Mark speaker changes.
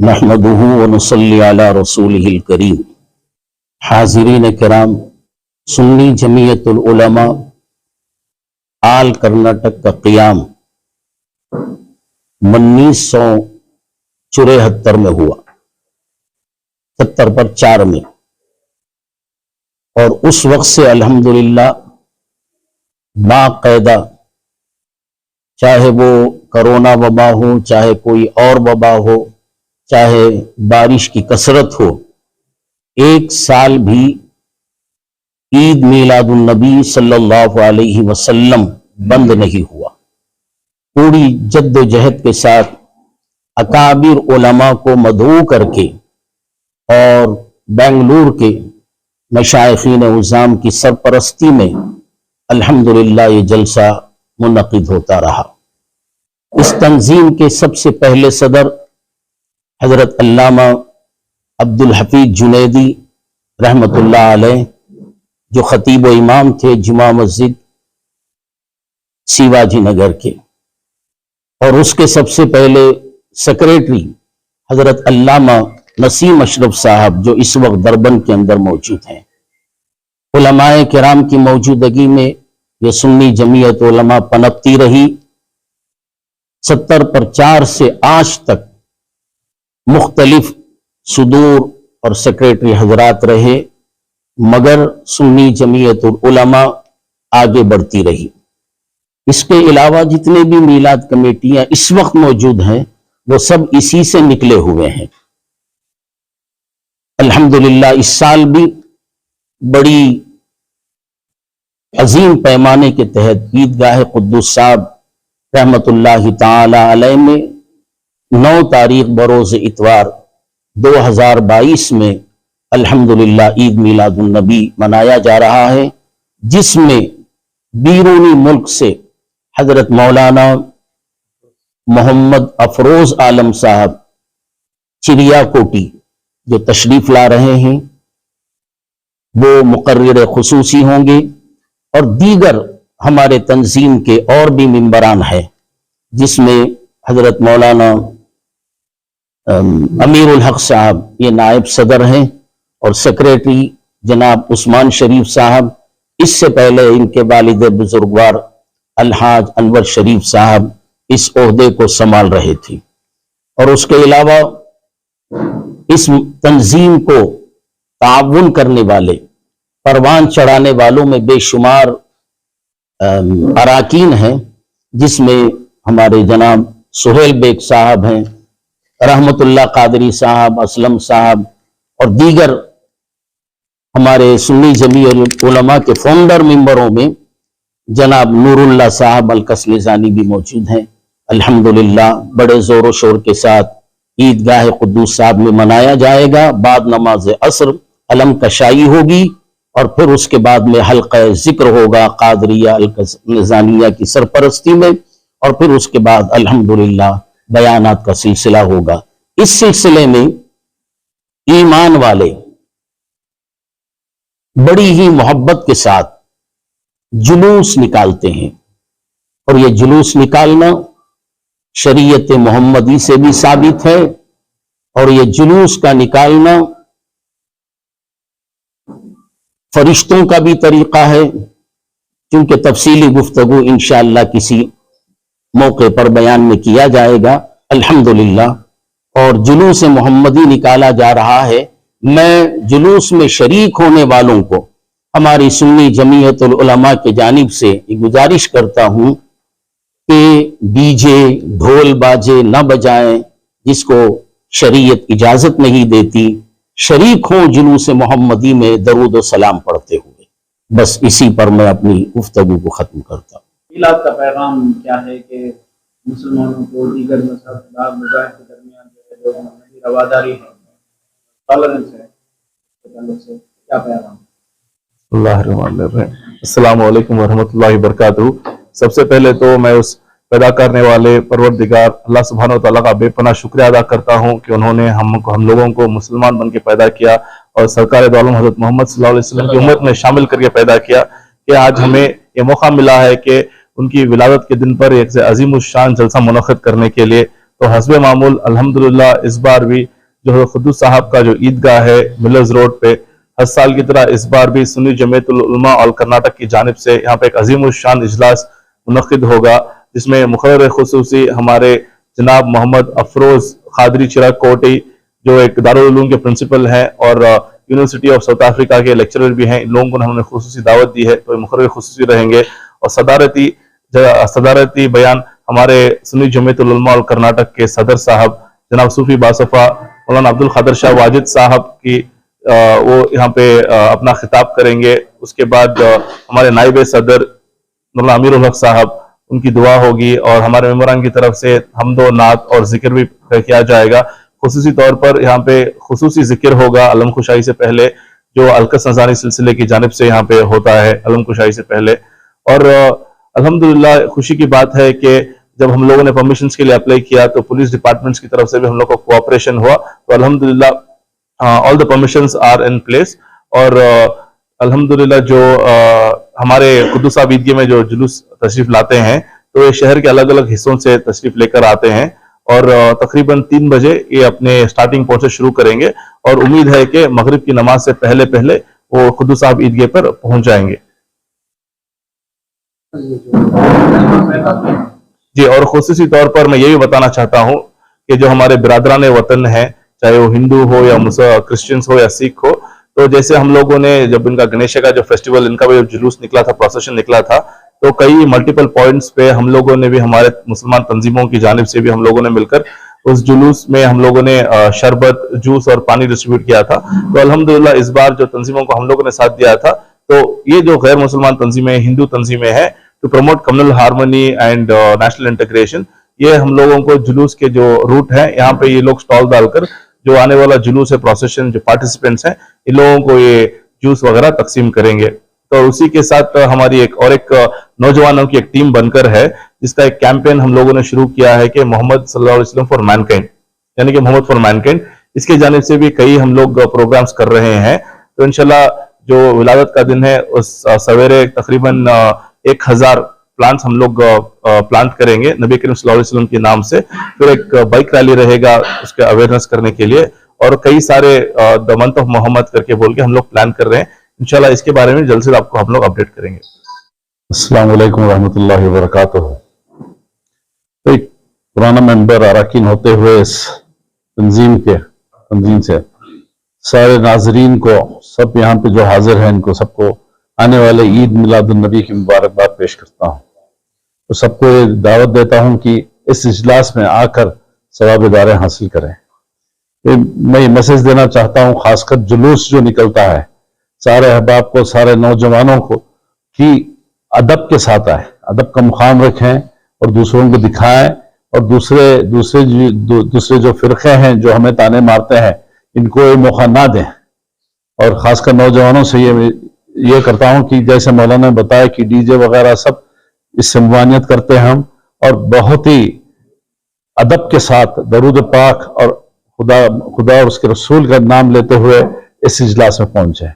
Speaker 1: नहमदुहु व नुसल्ली अला रसूलिहिल करीम। हाज़िरीन करम, सुन्नी जमीयतुल उलमा आल कर्नाटक का क़ियाम 1974 में हुआ, 70 पर 4 में, और उस वक्त से अल्हम्दुलिल्लाह बाकायदा, चाहे वो कोरोना वबा हो, चाहे कोई और वबा हो, चाहे बारिश की कसरत हो, एक साल भी ईद मीलादुन नबी सल्लल्लाहु अलैहि वसल्लम बंद नहीं हुआ। पूरी जद्दोजहद के साथ अकाबिर उलमा को मदऊ करके और बेंगलुरु के मशाइखीन उज़ाम की सरपरस्ती में अल्हम्दुलिल्लाह ये जलसा मुनक़िद होता रहा। इस तंजीम के सबसे पहले सदर हजरत अल्लामा अब्दुल हफीज जुनैदी रहमतुल्लाह अलैह, जो खतीब व इमाम थे जुमा मस्जिद शिवाजी नगर के, और उसके सबसे पहले सेक्रेटरी हजरत अल्लामा नसीम अशरफ साहब, जो इस वक्त दरबन के अंदर मौजूद हैं। उलमाए किराम की मौजूदगी में यह सुन्नी जमीयत उलमा पनपती रही। 70 पर 4 से आज तक मुख्तलिफ सुदूर और सेक्रेटरी हजरात रहे, मगर सुन्नी जमीयत उलमा आगे बढ़ती रही। इसके अलावा जितने भी मीलाद कमेटियां इस वक्त मौजूद हैं, वो सब इसी से निकले हुए हैं। अल्हम्दुलिल्लाह इस साल भी बड़ी अजीम पैमाने के तहत ईदगाह कुद्दुस साहब रहमतुल्लाहि ताला अलैह में 9 तारीख बरोज इतवार 2022 में अल्हम्दुलिल्लाह ईद मीलादुन नबी मनाया जा रहा है, जिसमें बीरूनी मुल्क से हजरत मौलाना मोहम्मद अफरोज आलम साहब चिड़ियाकोटी जो तशरीफ ला रहे हैं, वो मुकर्रिर खुसूसी होंगे, और दीगर हमारे तंजीम के और भी मिंबरान हैं, जिसमें हजरत मौलाना अमीरुल हक साहब ये नायब सदर हैं, और सेक्रेटरी जनाब उस्मान शरीफ साहब, इससे पहले इनके वालिद बुजुर्गवार अलहाज अनवर शरीफ साहब इस ओहदे को संभाल रहे थे। और उसके अलावा इस तंजीम को ताउन करने वाले, परवान चढ़ाने वालों में बेशुमार अराकीन हैं, जिसमें हमारे जनाब सुहेल बेग साहब हैं, रहमतुल्लाह कादरी साहब, असलम साहब, और दीगर हमारे सुन्नी जमीयत उलमा के फाउंडर मेंबरों में जनाब नूरुल्लाह साहब अल-कसमिज़ानी भी मौजूद हैं। अल्हम्दुलिल्लाह बड़े जोर शोर के साथ ईदगाह कुद्दूस साहब में मनाया जाएगा। बाद नमाज असर अलम कशाई होगी, और फिर उसके बाद में हल्का जिक्र होगा कादरिया अल-कसमिज़ानिया की सरपरस्ती में, और फिर उसके बाद अल्हम्दुलिल्लाह बयानात का सिलसिला होगा। इस सिलसिले में ईमान वाले बड़ी ही मोहब्बत के साथ जुलूस निकालते हैं, और ये जुलूस निकालना शरीयत मोहम्मदी से भी साबित है, और ये जुलूस का निकालना फरिश्तों का भी तरीका है, क्योंकि तफसीली गुफ्तगू इंशाअल्लाह किसी मौके पर बयान में किया जाएगा। अल्हम्दुलिल्लाह, और जुलूस मोहम्मदी निकाला जा रहा है। मैं जुलूस में शरीक होने वालों को हमारी सुन्नी जमीयतुल उलमा के जानिब से गुजारिश करता हूं कि डीजे ढोल बाजे न बजाएं, जिसको शरीयत इजाजत नहीं देती। शरीक हों जुलूस मोहम्मदी में दरूद व सलाम पढ़ते हुए। बस इसी पर मैं अपनी गुफ्तगू को खत्म करता हूँ।
Speaker 2: मीलाद का पैगाम क्या है कि मुसलमानों को दीगर मज़हब के दरमियान जो मजहबी रवादारी है, टॉलरेंस है, से क्या पैगाम?
Speaker 3: अस्सलामु अलैकुम वरहमतुल्लाहि वबरकातुहू। सबसे पहले तो मैं उस पैदा करने वाले परवरदिगार अल्लाह सुब्हानहू व तआला का बेपनाह शुक्रिया अदा करता हूँ कि उन्होंने हम लोगों को मुसलमान बन के पैदा किया, और सरकार दो आलम हज़रत मोहम्मद सल्लल्लाहु अलैहि वसल्लम की उम्मत में शामिल करके पैदा किया, कि आज हमें ये मौका मिला है कि उनकी विलादत के दिन पर एक अजीम शान जलसा मुनक़्क़िद करने के लिए तो हस्बे मामूल अल्हम्दुलिल्लाह इस बार भी जो खुद्दूस साहब का जो ईदगाह है मिलर्स रोड पे, हर साल की तरह इस बार भी सुन्नी जमीयतुल उलमा और कर्नाटक की जानिब से यहाँ पे एक अजीम शान इजलास मुनक्किद होगा, जिसमें मुखर्रर खुसूसी हमारे जनाब मोहम्मद अफरोज खादरी चिराग कोटी, जो एक दारुल उलूम के प्रिंसिपल हैं और यूनिवर्सिटी ऑफ साउथ अफ्रीका के लेक्चरर भी हैं। इन लोगों को हमने खुसूसी दावत दी है, तो ये मुखर्रर खुसूसी रहेंगे। और सदारती बयान हमारे सुन्नी जमीयतुल उलमा और कर्नाटक के सदर साहब जनाब सूफी बासफा मौलाना अब्दुल खादर शाह वाजिद साहब की वो यहाँ पे अपना खिताब करेंगे। उसके बाद हमारे नाइब सदर मौलाना अमीरुल हक साहब, उनकी दुआ होगी और हमारे मेंबरान की तरफ से हमदो नात और जिक्र भी किया जाएगा। खुसूसी तौर पर यहाँ पे खुसूसी जिक्र होगा अलम खुशाई से पहले, जो अलकस नज़ानी सिलसिले की जानिब से यहाँ पे होता है अलम खुशाई से पहले। और अल्हम्दुलिल्लाह खुशी की बात है कि जब हम लोगों ने परमिशन के लिए अप्लाई किया तो पुलिस डिपार्टमेंट्स की तरफ से भी हम लोग को कोऑपरेशन हुआ, तो अल्हम्दुलिल्लाह all the permissions are in place. और अल्हम्दुलिल्लाह जो हमारे खुद्दूस साहब ईदगाह में जो जुलूस तशरीफ लाते हैं, तो ये शहर के अलग अलग हिस्सों से तशरीफ लेकर आते हैं और तकरीबन 3 बजे ये अपने स्टार्टिंग पॉइंट से शुरू करेंगे और उम्मीद है कि मगरिब की नमाज से पहले पहले वो खुद्दूस साहब ईदगाह पर पहुंच जाएंगे। जी, और खुसूसी तौर पर मैं ये भी बताना चाहता हूँ कि जो हमारे बिरादरान वतन है, चाहे वो हिंदू हो या क्रिश्चियंस हो या सिख हो, तो जैसे हम लोगों ने जब इनका गणेश का जो फेस्टिवल, इनका भी जुलूस निकला था, प्रोसेशन निकला था, तो कई मल्टीपल पॉइंट्स पे हम लोगों ने भी, हमारे मुसलमान तंजीमों की जानिब से भी हम लोगों ने मिलकर उस जुलूस में हम लोगों ने शरबत, जूस और पानी डिस्ट्रीब्यूट किया था। तो अल्हम्दुलिल्लाह इस बार जो तंजीमों को हम लोगों ने साथ दिया था, तो ये जो गैर मुसलमान तंजीमें, हिंदू तंजीमें हैं, to promote communal harmony and national integration, ये हम लोगों को जुलूस के जो रूट है, यहाँ पे ये लोग स्टॉल डालकर जो आने वाला जुलूस है, प्रोसेशन, जो पार्टिसिपेंट्स हैं, इन लोगों को ये जूस वगैरह तकसीम करेंगे। तो उसी के साथ हमारी एक नौजवानों की एक टीम बनकर है, जिसका एक कैंपेन हम लोगों ने शुरू किया है कि मोहम्मद सल्लल्लाहु अलैहि वसल्लम फॉर मैनकाइंड, यानी कि मोहम्मद फॉर मैनकाइंड। इसके जानिब से भी कई हम लोग प्रोग्राम्स कर रहे हैं। तो इंशाल्लाह जो विलादत का दिन है, उस सवेरे तकरीबन 1000 प्लांट्स हम लोग प्लांट करेंगे नबी करीम सल्लल्लाहु अलैहि वसल्लम के नाम से। फिर एक बाइक रैली रहेगा उसके अवेयरनेस करने के लिए, और कई सारे द मंथ ऑफ मोहम्मद करके बोल के हम लोग प्लान कर रहे हैं। इंशाल्लाह इसके बारे में जल्द से जल्द आपको हम लोग अपडेट करेंगे।
Speaker 1: अस्सलाम वालेकुम रहमतुल्लाहि व बरकातुहू। एक पुराना मेंबर अरकान होते हुए इस तंजीम से सारे नाजरीन को, सब यहाँ पे जो हाजिर हैं, इनको सबको आने वाले ईद मिलादुन नबी की मुबारकबाद पेश करता हूँ। तो सबको ये दावत देता हूँ कि इस इजलास में आकर सवाब दारें हासिल करें। मैं ये मैसेज देना चाहता हूँ, खासकर जुलूस जो निकलता है, सारे अहबाब को, सारे नौजवानों को, कि अदब के साथ आए, अदब का मुकाम रखें और दूसरों को दिखाएं, और दूसरे जो फिरके हैं जो हमें ताने मारते हैं, इनको ये मौका ना दें। और खासकर नौजवानों से ये करता हूं कि जैसे मौलाना ने बताया कि डीजे वगैरह सब इससे ममानियत करते हैं हम, और बहुत ही अदब के साथ दरूद पाक और खुदा और उसके रसूल का नाम लेते हुए इस इजलास में पहुंचे।